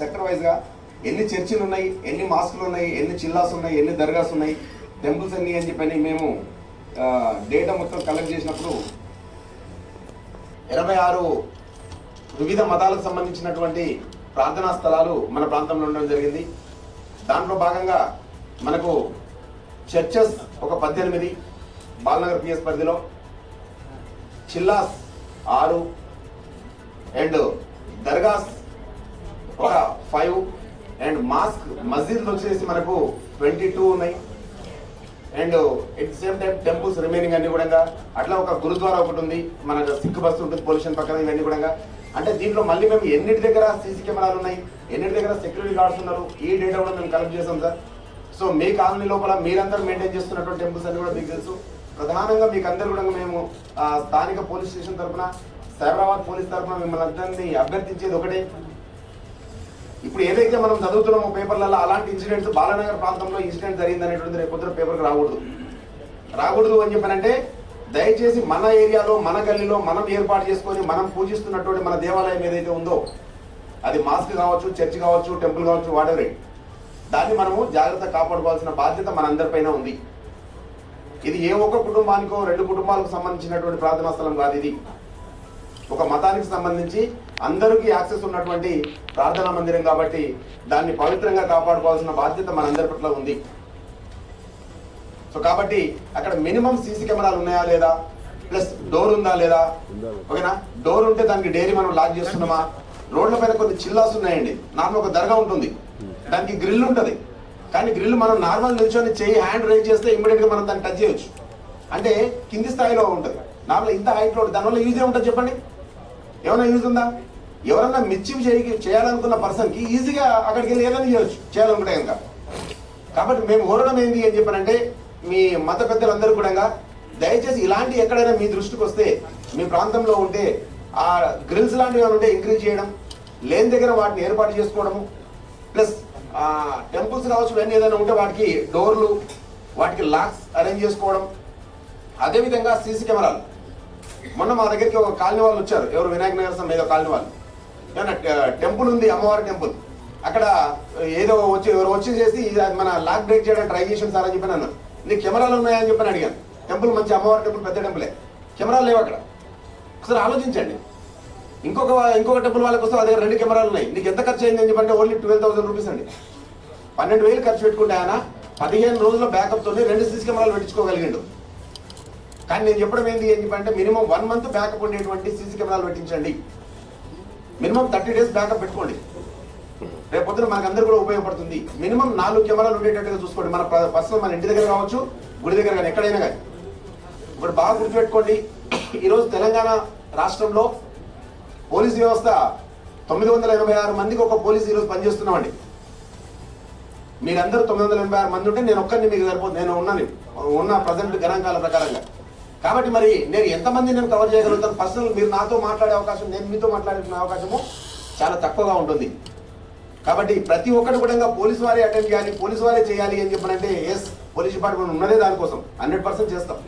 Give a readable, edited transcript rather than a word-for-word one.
Sector వైజ్గా ఎన్ని చర్చిలు ఉన్నాయి, ఎన్ని మాస్కులు ఉన్నాయి, ఎన్ని చిల్లాస్ ఉన్నాయి, ఎన్ని దర్గాస్ ఉన్నాయి, టెంపుల్స్ ఎన్ని అని చెప్పని మేము డేటా మొత్తం కలెక్ట్ చేసినప్పుడు 86 వివిధ మతాలకు సంబంధించినటువంటి ప్రార్థనా స్థలాలు మన ప్రాంతంలో ఉండడం జరిగింది. దాంట్లో భాగంగా మనకు చర్చెస్ ఒక 18 బాలనగర్ పిఎస్ పరిధిలో, చిల్లాస్ 6 అండ్ దర్గాస్ ఒక 5 అండ్ మస్జిద్లు వచ్చేసి మనకు 22 ఉన్నాయి. And at the same time temples remaining అన్ని కూడా, అట్లా ఒక గురుద్వారా ఒకటి ఉంది, మన సిక్ బస్ ఉంటుంది పొల్యూషన్ పక్కన, ఇవన్నీ కూడా. అంటే దీంట్లో మళ్ళీ మేము ఎన్నిటి దగ్గర సీసీ కెమెరాలు ఉన్నాయి, ఎన్నిటి దగ్గర సెక్యూరిటీ గార్డ్స్ ఉన్నారు, ఈ డేటా కూడా మేము కలెక్ట్ చేసాం సార్. సో మీ కాలనీ లోపల మీరందరూ మెయింటైన్ చేస్తున్నటువంటి టెంపుల్స్ అన్ని కూడా మీకు తెలుసు. ప్రధానంగా మీకు అందరు కూడా మేము స్థానిక పోలీస్ స్టేషన్ తరఫున, సైబరాబాద్ పోలీస్ తరఫున మిమ్మల్ని అందరినీ అభ్యర్థించేది ఒకటే, ఇప్పుడు ఏదైతే మనం చదువుతున్నామో పేపర్లలో అలాంటి ఇన్సిడెంట్స్ బాలనగర్ ప్రాంతంలో ఇన్సిడెంట్ జరిగింది అనేటువంటిది రేపు పొద్దున పేపర్కి రాకూడదు అని చెప్పానంటే, దయచేసి మన ఏరియాలో, మన గల్లీలో మనం ఏర్పాటు చేసుకొని మనం పూజిస్తున్నటువంటి మన దేవాలయం ఏదైతే ఉందో, అది మాస్క్ కావచ్చు, చర్చ్ కావచ్చు, టెంపుల్ కావచ్చు, వాటెవర్, దాన్ని మనము జాగ్రత్త కాపాడుకోవాల్సిన బాధ్యత మనందరిపైన ఉంది. ఇది ఏ ఒక్క కుటుంబానికో 2 కుటుంబాలకు సంబంధించినటువంటి ప్రార్థనా స్థలం కాదు. ఇది ఒక మతానికి సంబంధించి అందరికీ యాక్సెస్ ఉన్నటువంటి ప్రార్థనా మందిరం కాబట్టి దాన్ని పవిత్రంగా కాపాడుకోవాల్సిన బాధ్యత మనందరి పట్ల ఉంది. సో కాబట్టి అక్కడ మినిమం సీసీ కెమెరాలు ఉన్నాయా లేదా, ప్లస్ డోర్ ఉందా లేదా, ఓకేనా? డోర్ ఉంటే దానికి డైలీ మనం లాక్ చేస్తున్నామా? రోడ్ల పైన కొన్ని చిల్లాస్ ఉన్నాయండి. నార్మల్ ఒక దర్గా ఉంటుంది, దానికి గ్రిల్ ఉంటుంది, కానీ గ్రిల్ మనం నార్మల్ నిల్చొని హ్యాండ్ రైజ్ చేస్తే ఇమ్మీడియట్ గా మనం దాన్ని టచ్ చేయొచ్చు. అంటే కింది స్థాయిలో ఉంటుంది, నార్మల్ ఇంత హైట్ లో. దానివల్ల యూజ్ ఏముంటుంది చెప్పండి? ఏమైనా యూజ్ ఉందా? ఎవరన్నా మిర్చి చేయాలనుకున్న పర్సన్కి ఈజీగా అక్కడికి వెళ్ళి ఏదైనా చేయొచ్చు, చేయాలనుకుంటే కనుక. కాబట్టి మేము కోరడం ఏంటి అని చెప్పానంటే, మీ మత పెద్దలందరూ కూడా దయచేసి ఇలాంటి ఎక్కడైనా మీ దృష్టికి వస్తే, మీ ప్రాంతంలో ఉంటే ఆ గ్రిల్స్ లాంటివి ఉంటే ఇంక్రీజ్ చేయడం, లేని దగ్గర వాటిని ఏర్పాటు చేసుకోవడము, ప్లస్ టెంపుల్స్ కావచ్చు, ఇవన్నీ ఏదైనా ఉంటే వాటికి డోర్లు, వాటికి లాక్స్ అరేంజ్ చేసుకోవడం. అదేవిధంగా సీసీ కెమెరాలు. మొన్న మా దగ్గరికి ఒక కాలనీ వాళ్ళు వచ్చారు, ఎవరు వినాయక నగర్ మీద కాలనీ వాళ్ళు. ఏమన్నా టెంపుల్ ఉంది, అమ్మవారి టెంపుల్, అక్కడ ఏదో ఎవరు వచ్చేసేసి మన లాక్ బ్రేక్ చేయడానికి ట్రై చేసాను సార్ అని చెప్పి అన్నారు. నీకు కెమెరాలు ఉన్నాయని చెప్పని అడిగాను. టెంపుల్ మంచి అమ్మవారి టెంపుల్, పెద్ద టెంపులే, కెమెరాలు లేవు అక్కడ. ఒకసారి ఆలోచించండి. ఇంకొక టెంపుల్ వాళ్ళకి వస్తే దగ్గర 2 కెమెరాలు ఉన్నాయి. నీకు ఎంత ఖర్చు అయింది అని చెప్పంటే ఓన్లీ 12,000 రూపీస్ అండి. 12,000 ఖర్చు పెట్టుకుంటే ఆయన 15 రోజుల్లో బ్యాకప్ తోనే 2 సీసీ కెమెరాలు పెట్టించుకోగలిగిండు. కానీ నేను చెప్పడం ఏంటి అని చెప్పంటే, మినిమం 1 మంత్ బ్యాకప్ ఉండేటువంటి సీసీ కెమెరాలు పెట్టించండి. మినిమం 30 డేస్ బ్యాకప్ పెట్టుకోండి. రేపు పొద్దున మనకు అందరూ కూడా ఉపయోగపడుతుంది. మినిమం 4 కెమెరాలు ఉండేటట్టుగా చూసుకోండి. మన పర్సనల్, మన ఇంటి దగ్గర కావచ్చు, గుడి దగ్గర కానీ, ఎక్కడైనా కానీ. ఇప్పుడు బాగా గుర్తుపెట్టుకోండి, ఈరోజు తెలంగాణ రాష్ట్రంలో పోలీస్ వ్యవస్థ 986 మందికి ఒక పోలీసు ఈరోజు పనిచేస్తున్నామండి. మీరందరూ 986 మంది ఉంటే నేను ఒక్కరిని మీకు సరిపోతుంది. నేను ఉన్న ప్రజెంట్ గణాంకాల ప్రకారంగా. కాబట్టి మరి నేను ఎంతమంది నేను కవర్ చేయగలుగుతాను? పర్సనల్ మీరు నాతో మాట్లాడే అవకాశం, నేను మీతో మాట్లాడే అవకాశము చాలా తక్కువగా ఉంటుంది. కాబట్టి ప్రతి ఒక్కటి కూడా పోలీసు వారే అటెండ్ చేయాలి, పోలీసు వారే చేయాలి అని చెప్పనంటే, ఎస్, పోలీస్ డిపార్ట్మెంట్ ఉన్నదే దానికోసం, 100% చేస్తాం.